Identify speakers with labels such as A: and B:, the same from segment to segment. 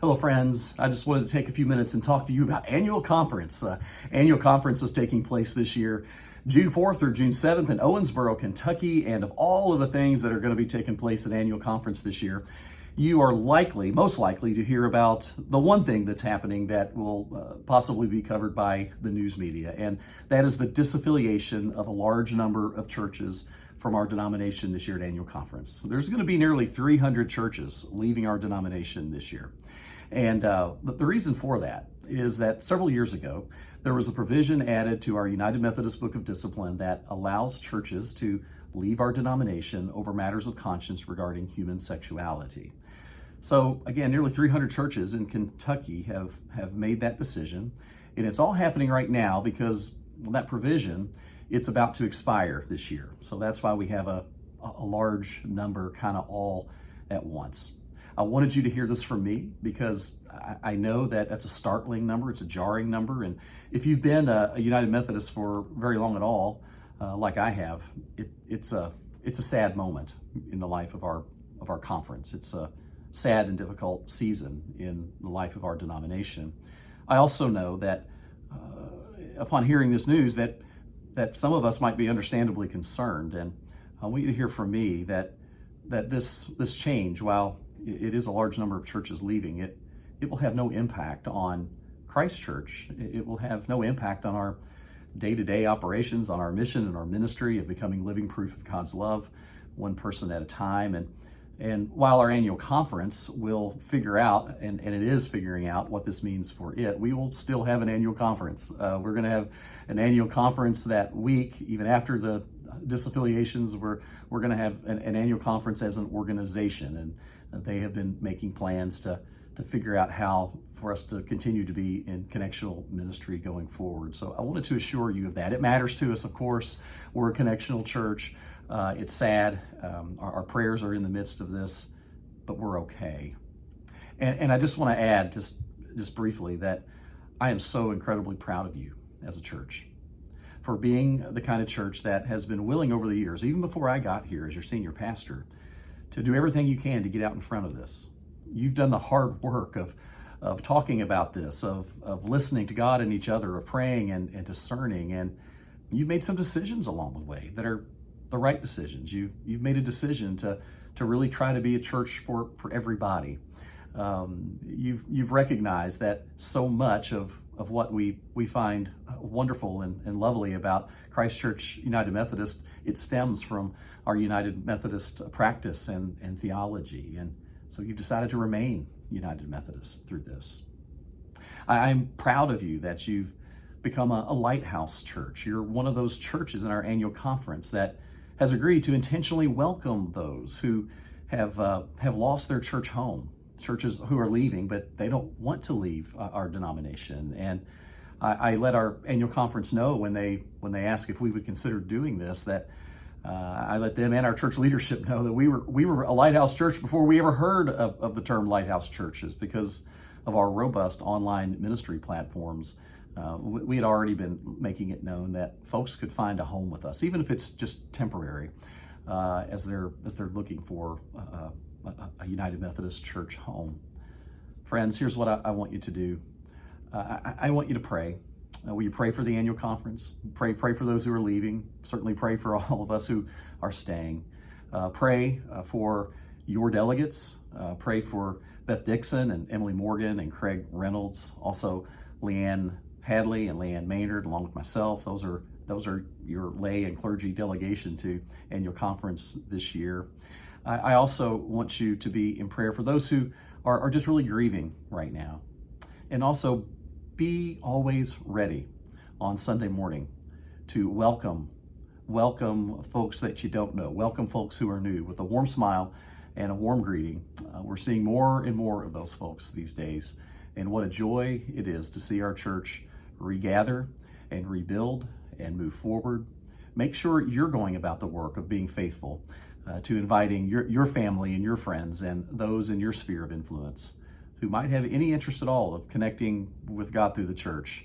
A: Hello, friends. I just wanted to take a few minutes and talk to you about annual conference. Annual conference is taking place this year, June 4th through June 7th in Owensboro, Kentucky. And of all of the things that are going to be taking place at annual conference this year, you are most likely to hear about the one thing that's happening that will possibly be covered by the news media, and that is the disaffiliation of a large number of churches from our denomination this year at annual conference. So there's going to be nearly 300 churches leaving our denomination this year. And the reason for that is that several years ago, there was a provision added to our United Methodist Book of Discipline that allows churches to leave our denomination over matters of conscience regarding human sexuality. So again, nearly 300 churches in Kentucky have made that decision, and it's all happening right now because that provision, it's about to expire this year. So that's why we have a large number kind of all at once. I wanted you to hear this from me because I know that that's a startling number. It's a jarring number. And if you've been a United Methodist for very long at all, like I have, it's a sad moment in the life of our conference. It's a sad and difficult season in the life of our denomination. I also know that upon hearing this news that some of us might be understandably concerned. And I want you to hear from me that this change, while it is a large number of churches leaving, it will have no impact on Christchurch. It will have no impact on our day-to-day operations, on our mission and our ministry of becoming living proof of God's love, one person at a time. And while our annual conference will figure out, and it is figuring out what this means for it, we will still have an annual conference. We're going to have an annual conference that week, even after the disaffiliations. We're going to have an annual conference as an organization, and they have been making plans to figure out how for us to continue to be in connectional ministry going forward. So I wanted to assure you of that. It matters to us, of course. We're a connectional church. It's sad. Our prayers are in the midst of this, but we're okay. And I just want to add, just briefly, that I am so incredibly proud of you as a church for being the kind of church that has been willing over the years, even before I got here as your senior pastor, to do everything you can to get out in front of this. You've done the hard work of talking about this, of listening to God and each other, of praying and discerning, and you've made some decisions along the way that are the right decisions. You've made a decision to really try to be a church for everybody. You've recognized that so much of what we find wonderful and lovely about Christchurch United Methodist, it stems from our United Methodist practice and theology. And so you've decided to remain United Methodist through this. I'm proud of you that you've become a Lighthouse church. You're one of those churches in our annual conference that has agreed to intentionally welcome those who have lost their church home, churches who are leaving, but they don't want to leave our denomination. And I let our annual conference know when they asked if we would consider doing this, that I let them and our church leadership know that we were a Lighthouse church before we ever heard of the term Lighthouse churches, because of our robust online ministry platforms. We had already been making it known that folks could find a home with us, even if it's just temporary, as they're looking for a United Methodist church home. Friends, here's what I want you to do. I want you to pray. Will you pray for the annual conference? Pray for those who are leaving. Certainly pray for all of us who are staying. Pray for your delegates. Pray for Beth Dixon and Emily Morgan and Craig Reynolds. Also, Leanne Hadley and Leanne Maynard, along with myself. Those are your lay and clergy delegation to annual conference this year. I also want you to be in prayer for those who are just really grieving right now. And also be always ready on Sunday morning to welcome folks that you don't know, welcome folks who are new with a warm smile and a warm greeting. We're seeing more and more of those folks these days. And what a joy it is to see our church regather and rebuild and move forward. Make sure you're going about the work of being faithful to inviting your family and your friends and those in your sphere of influence who might have any interest at all of connecting with God through the church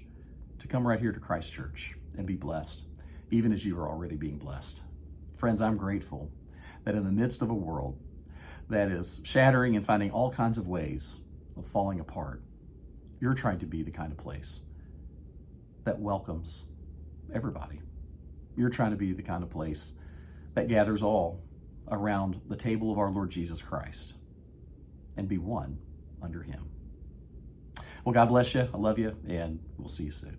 A: to come right here to Christchurch and be blessed, even as you are already being blessed. Friends, I'm grateful that in the midst of a world that is shattering and finding all kinds of ways of falling apart. You're trying to be the kind of place that welcomes everybody. You're trying to be the kind of place that gathers all around the table of our Lord Jesus Christ and be one under him. Well, God bless you. I love you, and we'll see you soon.